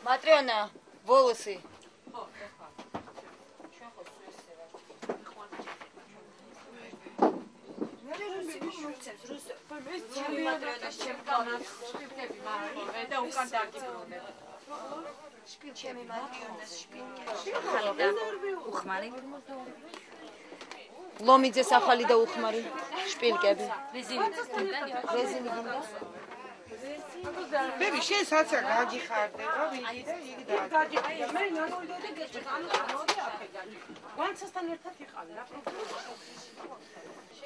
Матрёна, волосы. ლომიძეს ახალი და უხმარი შპილკები. რეზინი გინდა? ბები, შენ საცა გაგიხარდება, ვიგი და იგი გაჯიხარ. მე ნანოლდები გეჭყან ამოდი აფეგანი. განცასთან ერთად იყავი რა პრობლემა.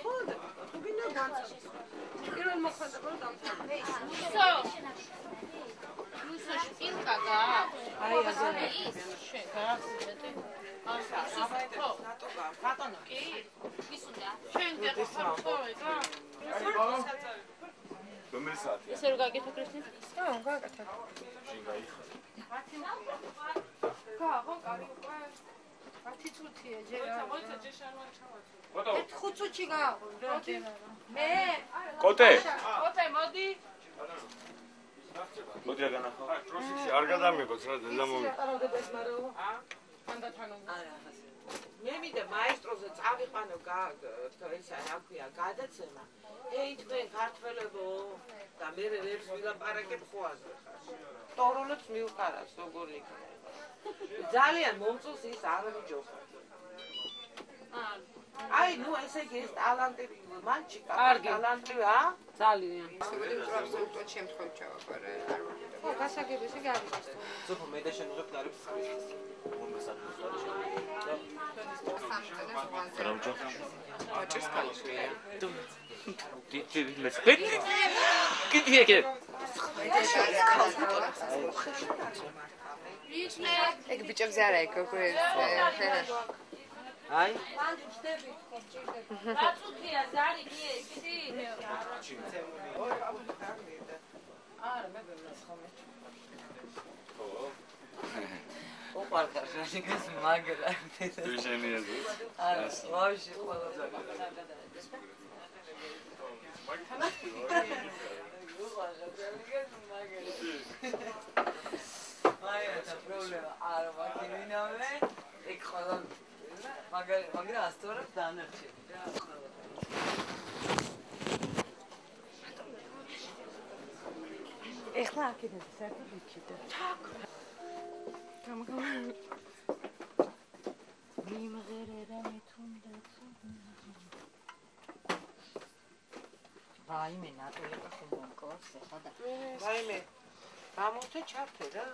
ხოდა, თუ გინდა განცას. პირველ მოხდება დამთავრდა. რუსო შპილკა გააქვს? აი აგარი. შენ გააქვს? ბატონო. კი, ის უნდა. შენ გეხმაროთ რა? რომელი საათია? ისე რომ გაკეთე ქრისტეს? გაკეთე. შენ გაიხარ. ხო, კარი უკვე 10 წუთია ჯერ. კოტო. 5 წუთი გააღვი. მე? კოტე. ოტე, მოდი. მოდი აგანახო. პროსექსი არ გადამიღოს რა ზამომი. არავდეს მარო. თანდათან არა. მე მინდა მაესტროზე წავიყვანო ისა რა ქვია გადაცემა. ეი თქვენ ქართველებო და მე ვერც ვილაპარაკებ ხوازზე ხარ. ტორონებს მივყარავს როგორი იქნება. ძალიან მომწონს ის არავიჯოხა. აი ნუ ესე იგი ეს ტალანტი მანჩიკა ტალანტია ძალიან. აბსოლუტურად შემთხვევით ჩავაბარე. ხო, გასაგები ისე გავიგეს. ზოგ მე და შენ უღებ არის ხარის. მომასადოს არის შენ. რამჯო? აჭის კალიშია. დიდი მეც. კიდე ეგ. ეგ ბიჭებს არა ეგ უკვე აი რა წუთია ზარი მიეცი? არა მე ვემას ხომ. ოყარხარ შეგეს მაგრა. თუ შენიაზე. არა, ვაჟი ყველა. აი ეს პრობლემა არ ვაკინინავე. ეგ ყველა მაგრამ ასწორებს დანარჩენი რა. ეხლა აქედან საერთოდ ვიქიდა. გამოგა. მიმღერერა მეთუნდა. ვაიმე, ნატოლება ხომ მომკლავს ეხლა და. ვაიმე. გამოვთე ჩართე რა.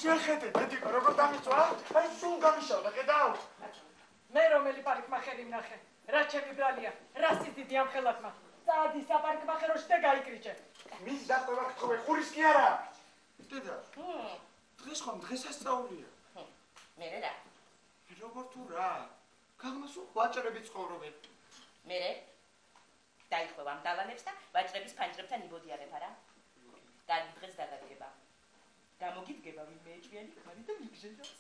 შეხედე დედიკო როგორ დამიწვა? აი სულ გამიშავდა, ხედავ? მე რომელი პარიკმახერი ვნახე? რა ჩემი ბრალია? რა სიდიდი ამ ხელათმა? წადი საპარიკმახეროში და გაიკრიჭე. მის დაწყება გთხოვე, ხურის კი არა. დედა. დღეს ხომ დღესასწაულია. მე რა? როგორ თუ რა? გაღმას ვაჭრები ცხოვრობენ. მე დაიხვევ ამ დალანებს და ვაჭრების ფანჯრებთან იბოდიარებ არა? კარგი დღეს დაგადგება. გამოგიდგება ვინმე ეჭვიანი ხარი და მიგჟელავს.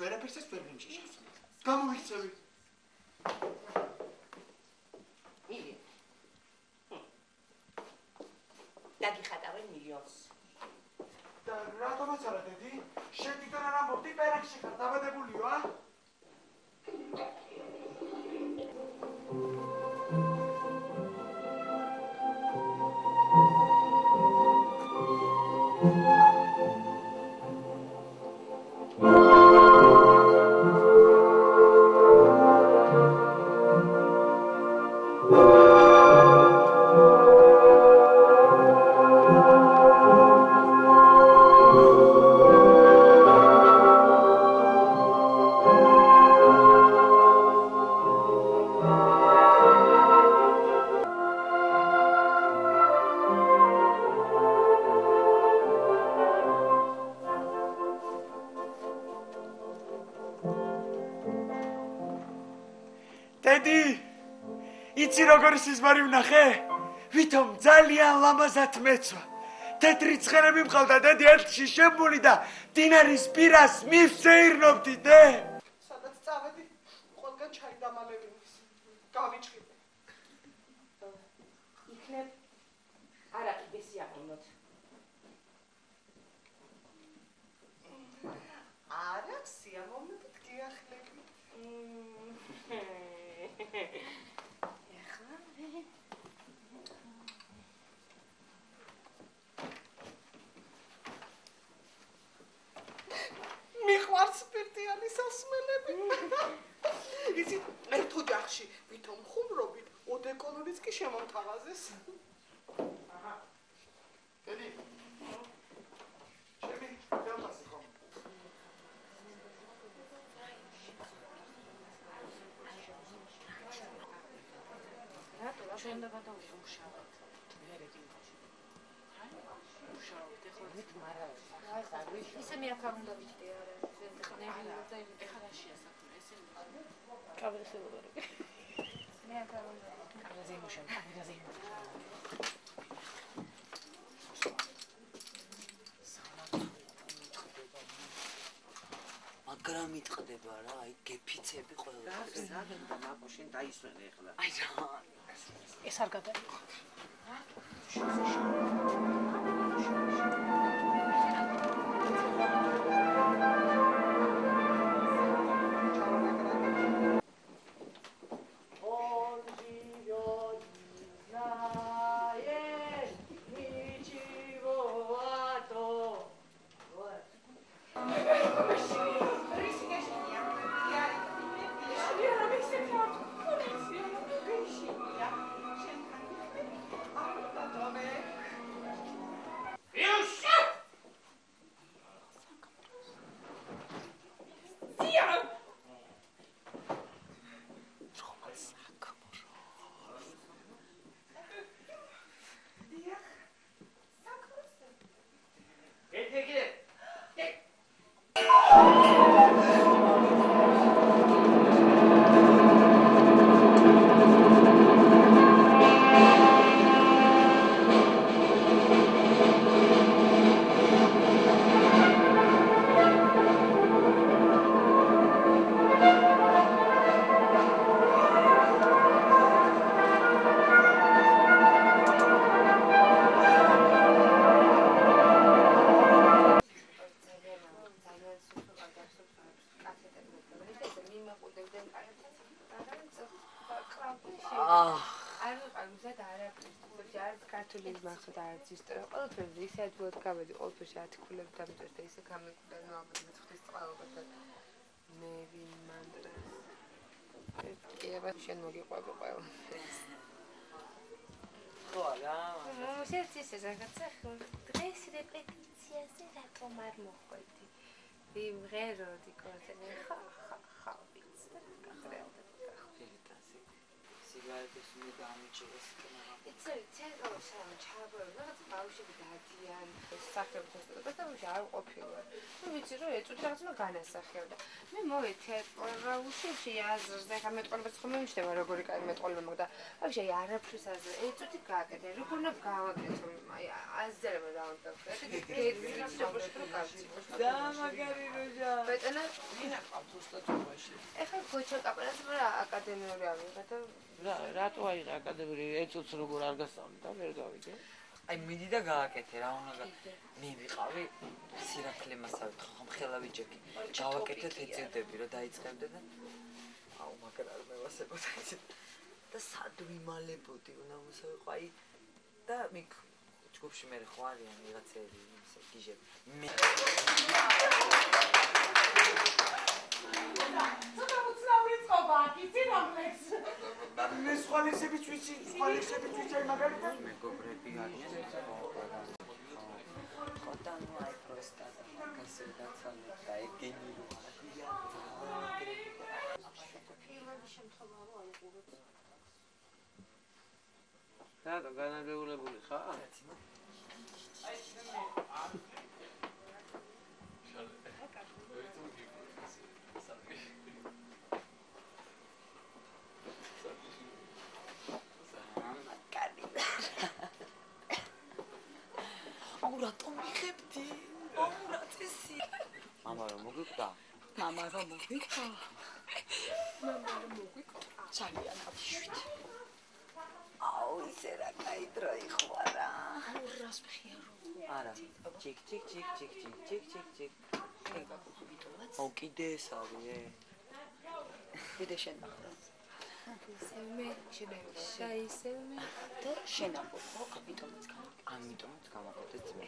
ვერაფერს ეს ვერ მიმჭიშავს. გამოვიქცევი. იგი. დაგიხატავენ მილიონს. და რატომაც არა დედი? შენ თვითონ არ ამბობდი პერანში ხარ დაბადებულიო, ა? დედი, იცი როგორ სიზმარი ვნახე? ვითომ ძალიან ლამაზად მეცვა. თეთრი ცხენები მყავდა დედი ერთში შემბული და დინარის პირას მივსეირნობდი დე. სადაც წავედი, ყველგან ჩაი დამალევინის. გავიჭრიდე. იქნებ არაყი გესიაყინოთ. არა, სიამოვნებით გიახლებით. მიყვარს პირდიანი სასმელები. იცი, ერთ ოჯახში ვითომ ხუმრობით, ოდეკონურიც კი შემომთავაზეს. დედი. ჩემი დელმასი ხომ? ჩვენ უნდა გადავუშავოთ. მე რეგიონში. მუშაობთ ეხლა ვით მარაოს. ისე მე აქ არ უნდა ვიჭდე არა. ეხლა შეასახმე ესე. კაბელსებორი. მე აქ არ უნდა. კაბელზე იმუშავე, კაბელზე იმუშავე. მაგრამ იტყდება რა, აი გეფიცები ყველა. გასაგებ და ნაკოშენ დაისვენე ეხლა. აი რა. ეს არ გადაიყო. ყველაფერზე ისე ადვილად გავედი, ყველაფერში ათქულები დამწერთ და ისე გამეკვდა, ნუ ალბათ მეცხვრის წყალობასთან მე ვინ მანდრას. კი, აბა შენ მოგიყვები ყველა. ხო რა. მუსეც ისე რაღაცა ხო დღეს რეპეტიციაზე რატომ არ მოხვედი? ვიმღეროდი კონცერტზე. ხა ვიცი და გახრევდი. სიგარეტის უნდა გამიჭიროს კენა. იცი, ცერგავსა ჩაბორო, რაღაც ბავშვები დადიან, სახელმწიფოს და ბავშვი არ ყოფილა. ნუ ვიცი რომ ეწუდი რაღაც უნდა განასახიერო და მე მოვედი ბავშვებში აზრზე, ხა მეტყოლებაც ხომ მემჩნევა როგორი კაი მეტყოლება მოგდა. ბავშვი არაფრის აზრზე, ეწუდი გააკეთე, როგორ უნდა გავაკეთო, აი აზრება დავამტკიცე. გეძილის ბავშვი რო კაცი. და მაგარი როჟა. ბეტონა ვინა ყავს უსტატურაში. ეხლა ქოჩა კაპელას რა აკადემიური ავიღე და რატო აიღე აკადემიური ეწოც როგორ არ გასწავლე და ვერ გავიგე? აი მიდი და გააკეთე რა უნდა მე ვიყავი სირაქლე მასავით ხომ ხელა ვიჭექი. ჩავაკეთეთ ეწევდები რომ დაიწყებდე და აუ მაგრამ არ მევასებოდა ისე. და სად ვიმალებოდი უნდა მოსავიყო აი და მიქ ჯგუფში მე ხო არიან ვიღაცები ისე გიჟები. მე მე სხვალისებიც ვიცი, სხვალისებიც ვიცი მაგალითად. მეგობრები არიან ხოდა ნუ აი პროსტა გასცადე და ეგენი რო არია. ფილმების შემთხვევა რო აიყურებ. რატო განადგურებული ხარ? აუ რატომ მიხებდი? აუ რა წესი? მამა რომ მოგვიკვდა? მამა რომ მოგვიკვდა? ძალიან აბიშვით. აუ ისე რა კაი დრო იხვა რა. აუ რას მხიარო. არა. ჩიკ ჩიკ ჩიკ ჩიკ ჩიკ ჩიკ ჩიკ ჩიკ. აუ კიდე ეს არის. კიდე შენ ახლა. ისევ და შენ ამბობ, აბიტომიც გამა. ამიტომაც გამაყავდეს ძმე.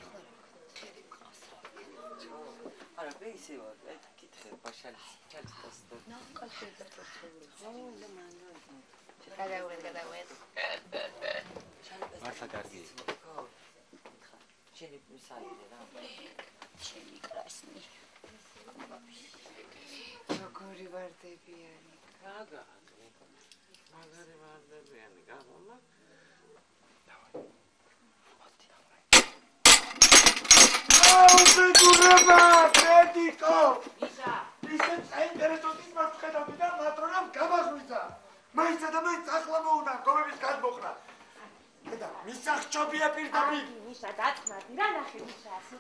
არა, ისე ვარ, ეკითხე, ბაშალის, ჩალის დასდო. ნაკალში დაწოცხებული. გადავედ. მართლა კარგი. შენი საიდე რა. შენი კრასნი. როგორი ვარდებიანი. გაგა. მაგარი ვარდებიანი, გამომა. აუბედურება, მედიკო! ისა! ისე საინტერესოთის მას ხედავდი და მატრონამ გამაღვიძა. მაინცა და მაინც ახლა მოუნა გომების გადმოხრა. და მისახჭობია პირდაპირ. მისა დათმადი რა ნახე მისა ასე.